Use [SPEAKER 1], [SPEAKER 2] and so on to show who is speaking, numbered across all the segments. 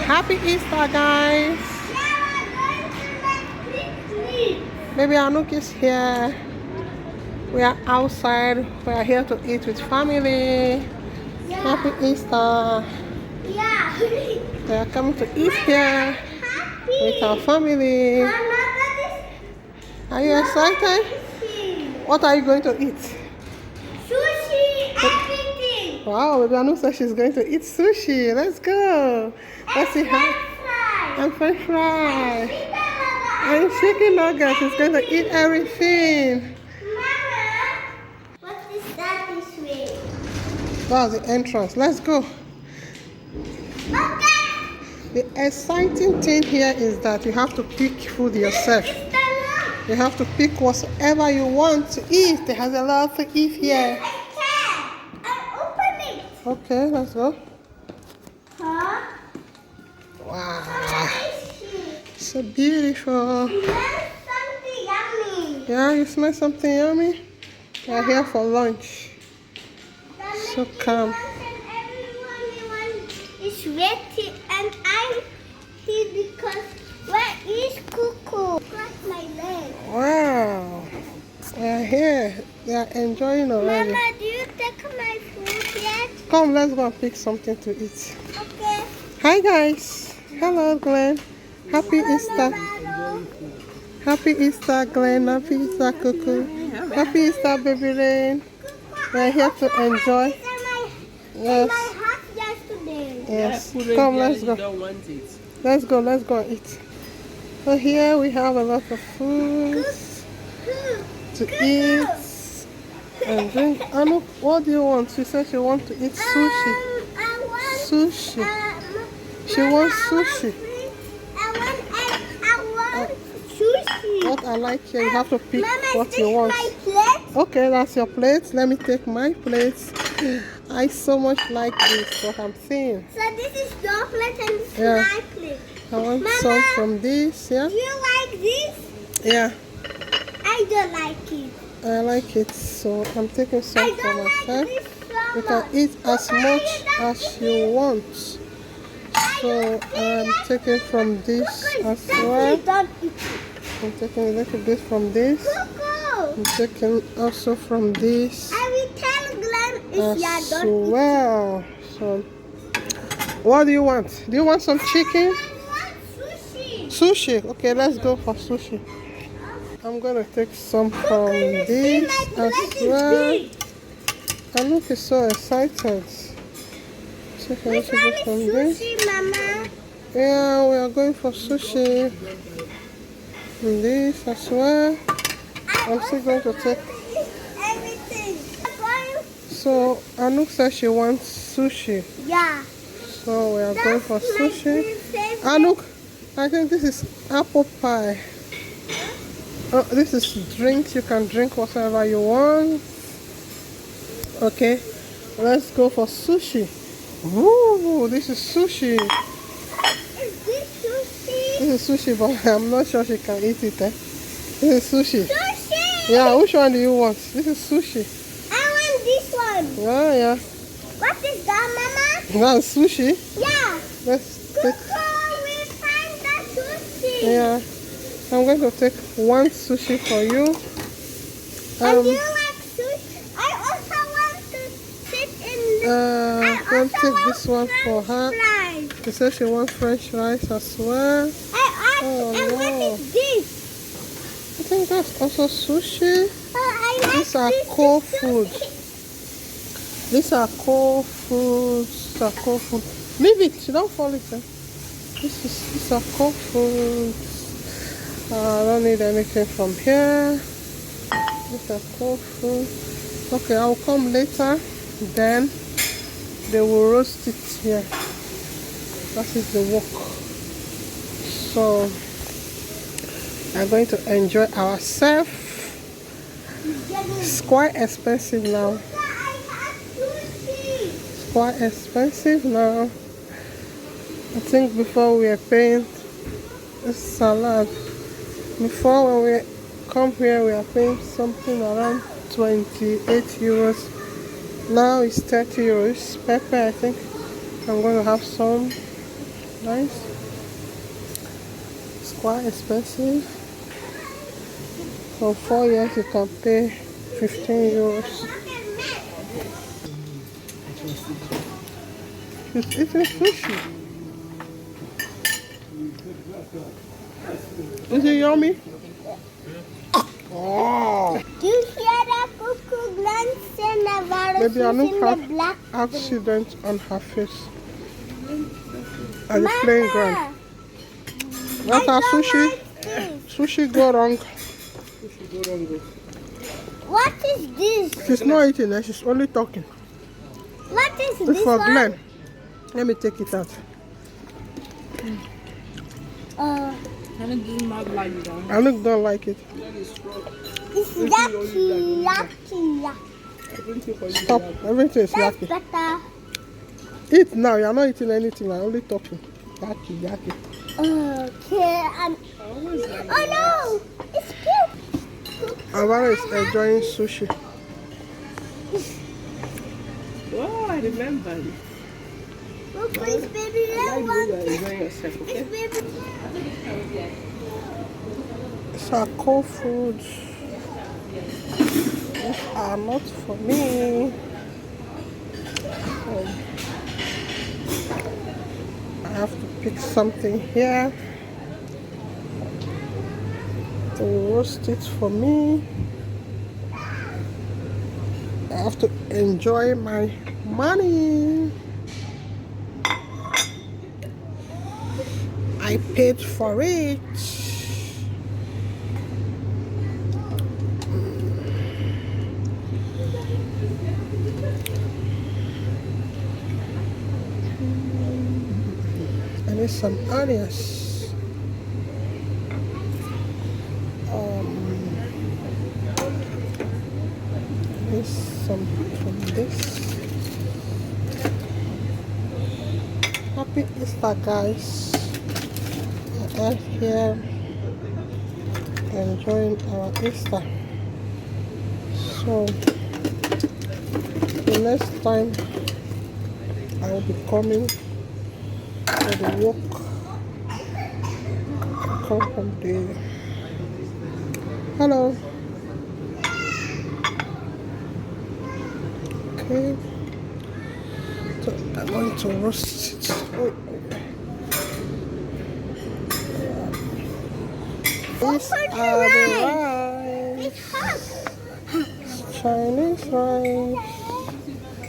[SPEAKER 1] Happy Easter, guys. Baby Anouk is here. We are outside. We are here to eat with family. Happy Easter.
[SPEAKER 2] Yeah.
[SPEAKER 1] We are coming to eat here with our family. Are you excited? What are you going to eat?
[SPEAKER 2] Sushi, everything.
[SPEAKER 1] Wow, baby Anouk said she's going to eat sushi. Let's go. Let's see how. And french fries. And chicken nuggets. She's going to eat everything.
[SPEAKER 2] Mama, what is that this way?
[SPEAKER 1] That's the entrance. Let's go.
[SPEAKER 2] Okay.
[SPEAKER 1] The exciting thing here is that you have to pick food yourself.
[SPEAKER 2] It's the lock.
[SPEAKER 1] You have to pick whatever you want to eat. There has a lot to eat here.
[SPEAKER 2] I can. I open it.
[SPEAKER 1] Okay, let's go.
[SPEAKER 2] Huh?
[SPEAKER 1] Wow,
[SPEAKER 2] Delicious.
[SPEAKER 1] so beautiful.
[SPEAKER 2] There's something yummy.
[SPEAKER 1] Yeah, you smell something yummy? We're here for lunch. So calm.
[SPEAKER 2] Everyone is ready, and I'm here because where is Cuckoo? Got my leg.
[SPEAKER 1] Wow, we're here. They are enjoying already.
[SPEAKER 2] Mama, do you take my food yet?
[SPEAKER 1] Come, let's go and pick something to eat.
[SPEAKER 2] Okay.
[SPEAKER 1] Hi guys. Hello Glenn. Happy Easter. Happy Easter Glenn. Happy Easter Cuckoo. Happy Easter Baby Rain. We're here to enjoy. Yes.
[SPEAKER 2] My house yesterday.
[SPEAKER 1] Yes. Come, let's go. Let's go and eat. So here we have a lot of food to eat and drink. Anouk, what do you want? She said she wants to eat sushi.
[SPEAKER 2] I want
[SPEAKER 1] Sushi. She wants sushi.
[SPEAKER 2] I want sushi.
[SPEAKER 1] What I like here, you have to pick
[SPEAKER 2] Mama,
[SPEAKER 1] what
[SPEAKER 2] is
[SPEAKER 1] you
[SPEAKER 2] this
[SPEAKER 1] want.
[SPEAKER 2] my plate?
[SPEAKER 1] Okay, that's your plate. Let me take my plate. I so much like this, what I'm seeing.
[SPEAKER 2] So this is your plate and this
[SPEAKER 1] Yeah.
[SPEAKER 2] is my plate.
[SPEAKER 1] I want
[SPEAKER 2] Mama,
[SPEAKER 1] some from this, yeah?
[SPEAKER 2] Do you like this?
[SPEAKER 1] Yeah,
[SPEAKER 2] I don't like it.
[SPEAKER 1] I like it, so I'm taking
[SPEAKER 2] I
[SPEAKER 1] some for
[SPEAKER 2] don't like
[SPEAKER 1] myself.
[SPEAKER 2] this so
[SPEAKER 1] You can
[SPEAKER 2] much.
[SPEAKER 1] eat as
[SPEAKER 2] Why
[SPEAKER 1] much
[SPEAKER 2] don't
[SPEAKER 1] as
[SPEAKER 2] eat
[SPEAKER 1] you
[SPEAKER 2] it?
[SPEAKER 1] want. So I'm taking from this as well.
[SPEAKER 2] Don't eat it.
[SPEAKER 1] I'm taking a little bit from this.
[SPEAKER 2] Cuckoo.
[SPEAKER 1] I'm taking also from this
[SPEAKER 2] I will tell Glenn if you
[SPEAKER 1] as
[SPEAKER 2] don't eat.
[SPEAKER 1] well. So, what do you want? Do you want some chicken?
[SPEAKER 2] I want sushi.
[SPEAKER 1] Sushi. Okay, let's go for sushi. I'm gonna take some from
[SPEAKER 2] Cuckoo,
[SPEAKER 1] this
[SPEAKER 2] my
[SPEAKER 1] as
[SPEAKER 2] plate is
[SPEAKER 1] well.
[SPEAKER 2] big.
[SPEAKER 1] Anouk is so excited. Take a
[SPEAKER 2] Which
[SPEAKER 1] little
[SPEAKER 2] one
[SPEAKER 1] bit
[SPEAKER 2] is
[SPEAKER 1] from this.
[SPEAKER 2] sushi, Mama?
[SPEAKER 1] Yeah, we are going for sushi. And this as well. I'm still going to take.
[SPEAKER 2] Everything.
[SPEAKER 1] So Anouk says she wants sushi.
[SPEAKER 2] Yeah.
[SPEAKER 1] So we are going for
[SPEAKER 2] That's my
[SPEAKER 1] sushi.
[SPEAKER 2] favorite.
[SPEAKER 1] Anouk, I think this is apple pie. Oh, this is drinks. You can drink whatever you want. Okay, let's go for sushi. Ooh, this is sushi.
[SPEAKER 2] Is this sushi?
[SPEAKER 1] This is sushi, but I'm not sure she can eat it. This is sushi.
[SPEAKER 2] Sushi!
[SPEAKER 1] Yeah, which one do you want? This is sushi.
[SPEAKER 2] I want this one.
[SPEAKER 1] Yeah, yeah.
[SPEAKER 2] What is that, Mama?
[SPEAKER 1] That's sushi.
[SPEAKER 2] Yeah.
[SPEAKER 1] Let's take.
[SPEAKER 2] Cuckoo, we find the sushi.
[SPEAKER 1] Yeah, I'm going to take one sushi for you.
[SPEAKER 2] And you like sushi? I also want to sit in the...
[SPEAKER 1] Don't take this one for her.
[SPEAKER 2] Fries.
[SPEAKER 1] She says she wants French fries as well. Oh,
[SPEAKER 2] and
[SPEAKER 1] no.
[SPEAKER 2] what is this?
[SPEAKER 1] I think that's also sushi.
[SPEAKER 2] I like
[SPEAKER 1] These are
[SPEAKER 2] this
[SPEAKER 1] cold
[SPEAKER 2] sushi.
[SPEAKER 1] food. These are cold foods. These are cold food. Leave it. Don't fall it. These are cold foods. I don't need anything from here. These are cold food. Okay, I'll come later. Then they will roast it here. That is the work. So we're going to enjoy ourselves. It's quite expensive now.
[SPEAKER 2] I have sushi.
[SPEAKER 1] It's quite expensive now. I think before we were paying this salad. Before when we come here we are paying something around 28 euros. Now it's 30 euros. Pepper, I think I'm going to have some Nice. It's quite expensive. For 4 years, you can pay 15 euros. It's eating sushi. Is it yummy? Oh.
[SPEAKER 2] Do you hear that cuckoo glancing about
[SPEAKER 1] Maybe I
[SPEAKER 2] in
[SPEAKER 1] don't
[SPEAKER 2] the
[SPEAKER 1] have
[SPEAKER 2] black?
[SPEAKER 1] accident on her face. At the playing ground. What are sushi? Sushi go wrong.
[SPEAKER 2] What is this?
[SPEAKER 1] She's not eating it, she's only talking.
[SPEAKER 2] What is
[SPEAKER 1] It's
[SPEAKER 2] this
[SPEAKER 1] for
[SPEAKER 2] one?
[SPEAKER 1] Glenn. Let me take it out. I don't like it.
[SPEAKER 2] It's yucky, yucky, yucky.
[SPEAKER 1] Stop. Everything is
[SPEAKER 2] That's
[SPEAKER 1] yucky.
[SPEAKER 2] better.
[SPEAKER 1] Eat now. You're not eating anything. I'm only talking. Yucky, yucky.
[SPEAKER 2] Okay, oh no! It's cute!
[SPEAKER 1] Avara is enjoying sushi.
[SPEAKER 3] Oh, I remember.
[SPEAKER 2] Look, it's baby red one.
[SPEAKER 3] Enjoy yourself, okay?
[SPEAKER 2] It's baby.
[SPEAKER 1] It's our cold foods. These are not for me. I have to pick something here to roast it for me. I have to enjoy my money. I paid for it. I need some onions. I need some from this. Happy Easter, guys. I'm here enjoying our Easter. So the next time I will be coming for the walk. Come from there. Hello. Okay. So I'm going to roast it. These are the rice.
[SPEAKER 2] It's hot.
[SPEAKER 1] Chinese rice.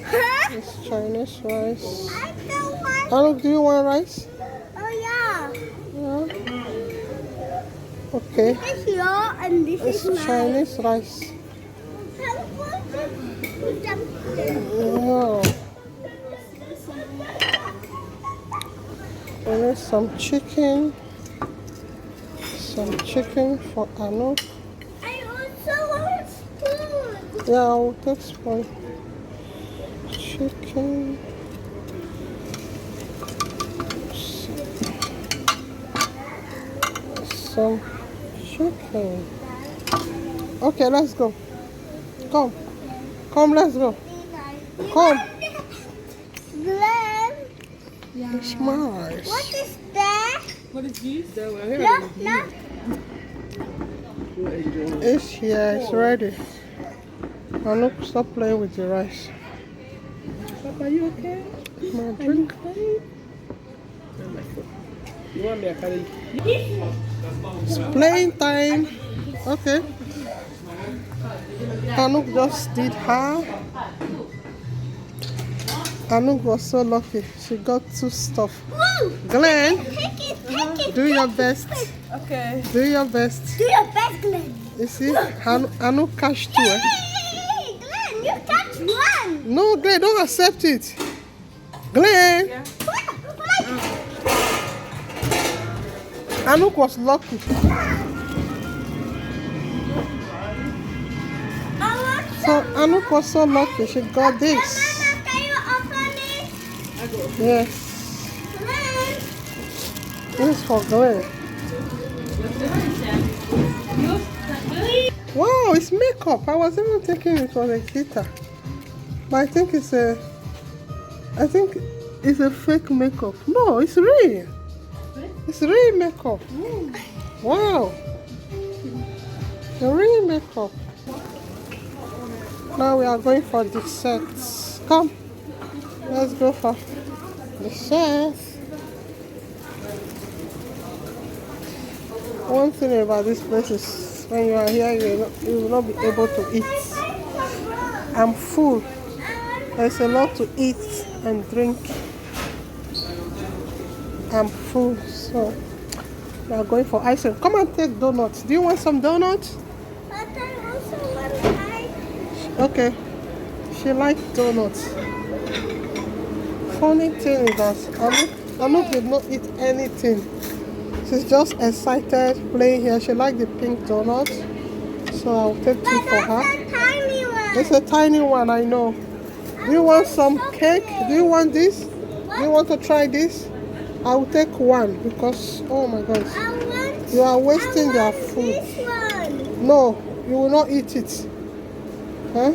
[SPEAKER 2] Huh?
[SPEAKER 1] It's Chinese rice.
[SPEAKER 2] I don't want.
[SPEAKER 1] Hello, do you want rice?
[SPEAKER 2] Oh yeah.
[SPEAKER 1] Yeah. Okay.
[SPEAKER 2] This is your and this
[SPEAKER 1] It's
[SPEAKER 2] is mine.
[SPEAKER 1] Chinese rice. Yeah. And there's some chicken. Some chicken for Anu.
[SPEAKER 2] I also want spoon.
[SPEAKER 1] Yeah, I will take spoon. Chicken. Some chicken. Okay, let's go. Come. Come, let's go. Come.
[SPEAKER 2] Glenn,
[SPEAKER 1] It's nice.
[SPEAKER 2] what is that?
[SPEAKER 3] What is this?
[SPEAKER 2] Look, look.
[SPEAKER 1] It's here, it's ready. Anu, stop playing with the rice.
[SPEAKER 3] Papa, you okay?
[SPEAKER 1] My drink.
[SPEAKER 3] You want me to carry you?
[SPEAKER 1] It's playing time. Okay. Anouk just did her. Anouk was so lucky. She got 2 stuff.
[SPEAKER 2] Woo!
[SPEAKER 1] Glenn,
[SPEAKER 2] Take it.
[SPEAKER 1] do your best.
[SPEAKER 3] Okay.
[SPEAKER 1] Do your best.
[SPEAKER 2] Do your best, Glenn.
[SPEAKER 1] You see, Anouk cashed 2.
[SPEAKER 2] Hey, Glenn, you touched one.
[SPEAKER 1] No, Glenn, don't accept it. Glenn, Anouk was lucky. So Anouk was so lucky. She got this.
[SPEAKER 2] Mama, can you open it?
[SPEAKER 1] Yes.
[SPEAKER 2] Glenn.
[SPEAKER 1] This is for Glenn. Wow, it's makeup. I was even thinking it was a glitter. But I think it's a fake makeup. No, it's real. It's real makeup. Wow. The real makeup. Now we are going for desserts. Come. Let's go for desserts. One thing about this place is when you are here, you will not be able to eat. I'm full. There's a lot to eat and drink. I'm full, so we are going for ice cream. Come and take donuts. Do you want some donuts?
[SPEAKER 2] But I also want ice.
[SPEAKER 1] Okay. She likes donuts. Funny thing is that Anu did not eat anything. She's just excited playing here. She likes the pink donuts. So I'll take two for her.
[SPEAKER 2] That's a tiny one.
[SPEAKER 1] It's a tiny one, I know. Do you want some cake? Do you want this? Do you want to try this? I will take one because, oh my God, you are wasting their food.
[SPEAKER 2] This one.
[SPEAKER 1] No, you will not eat it. Huh?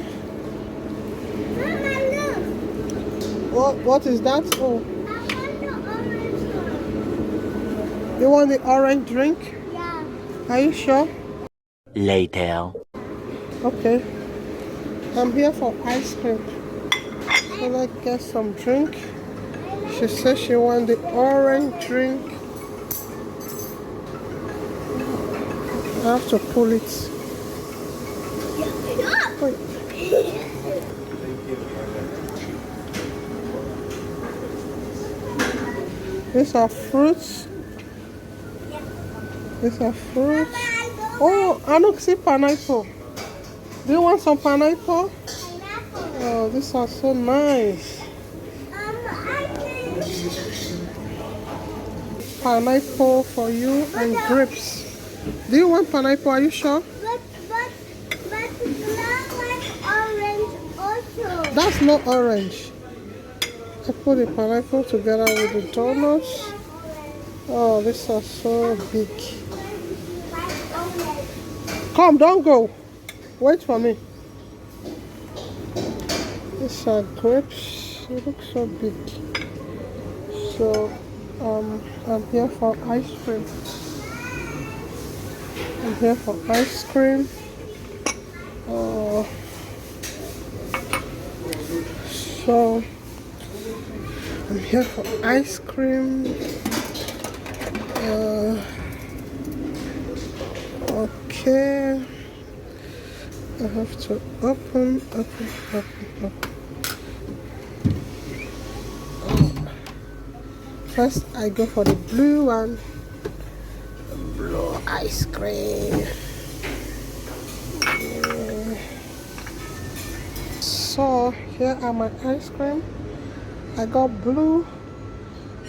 [SPEAKER 2] Mama, look.
[SPEAKER 1] What is that? Oh,
[SPEAKER 2] I want the orange one.
[SPEAKER 1] you want the orange drink?
[SPEAKER 2] Yeah.
[SPEAKER 1] Are you sure?
[SPEAKER 4] Later.
[SPEAKER 1] Okay. I'm here for ice cream. So let's get some drink. She said she wants the orange drink. I have to pull it. Wait. These are fruits. These are fruits. Oh, I don't see pineapple. Do you want some pineapple? Oh, these are so nice.
[SPEAKER 2] I think
[SPEAKER 1] Pineapple for you and grapes. Do you want pineapple? Are you sure?
[SPEAKER 2] but not like orange also.
[SPEAKER 1] That's not orange. I put the pineapple together with the donuts. Oh, these are so big.
[SPEAKER 2] Like orange.
[SPEAKER 1] Come, don't go. Wait for me. These are grapes. They look so big. So, I'm here for ice cream. I'm here for ice cream. So, I'm here for ice cream. Okay. I have to open. First, I go for the blue one. The blue ice cream. Yeah. So, here are my ice cream. I got blue.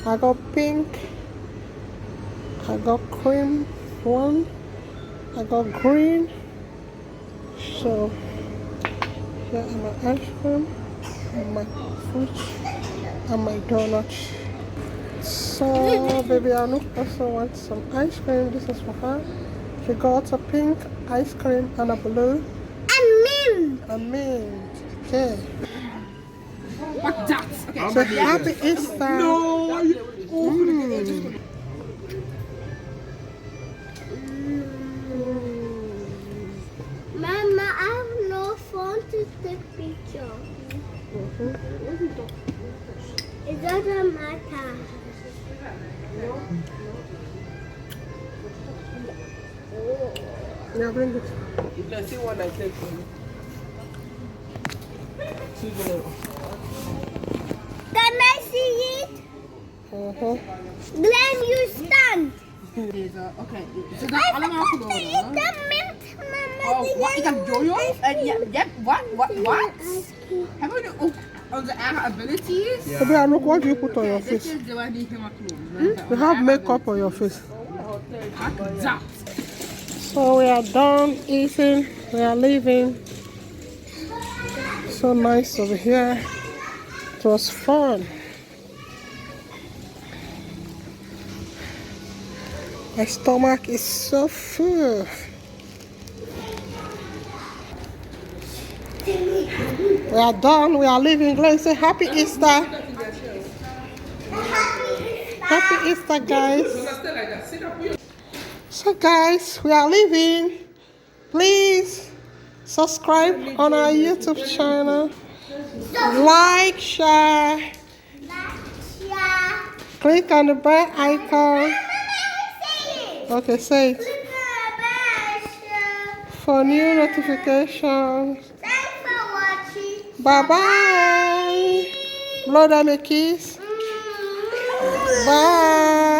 [SPEAKER 1] I got pink. I got cream one. I got green. So, here are my ice cream, and my fruits, and my donuts. So, baby Anu also wants some ice cream. This is for her. She got a pink ice cream and a blue.
[SPEAKER 2] And mint.
[SPEAKER 1] A mint. Okay.
[SPEAKER 3] What's that? Okay.
[SPEAKER 1] So, happy Easter.
[SPEAKER 3] No.
[SPEAKER 2] Mama, I have no phone to take picture. It doesn't matter.
[SPEAKER 1] Yeah, bring it.
[SPEAKER 3] Let's see what I take for you.
[SPEAKER 2] Can I see it? Glenn, you stand.
[SPEAKER 3] Okay. So
[SPEAKER 2] I
[SPEAKER 3] that all I'm
[SPEAKER 2] forgot to
[SPEAKER 3] asking
[SPEAKER 2] eat the mint, Mama.
[SPEAKER 3] Oh, what? You got Jojo? Yep. What? Have you on the abilities?
[SPEAKER 1] Baby Anu, what do you put on your
[SPEAKER 3] This
[SPEAKER 1] face?
[SPEAKER 3] is the one you came
[SPEAKER 1] You have makeup on your face.
[SPEAKER 3] That.
[SPEAKER 1] So we are done eating, we are leaving. So nice over here. It was fun. My stomach is so full. We are done, we are leaving. Let's say happy Easter. Happy Happy Easter, guys. So, guys, we are leaving. Please subscribe on our YouTube channel. Like, share. Click on the bell icon. Okay, say it. For new notifications.
[SPEAKER 2] Thanks for watching.
[SPEAKER 1] Bye-bye. Blow them a kiss. Bye.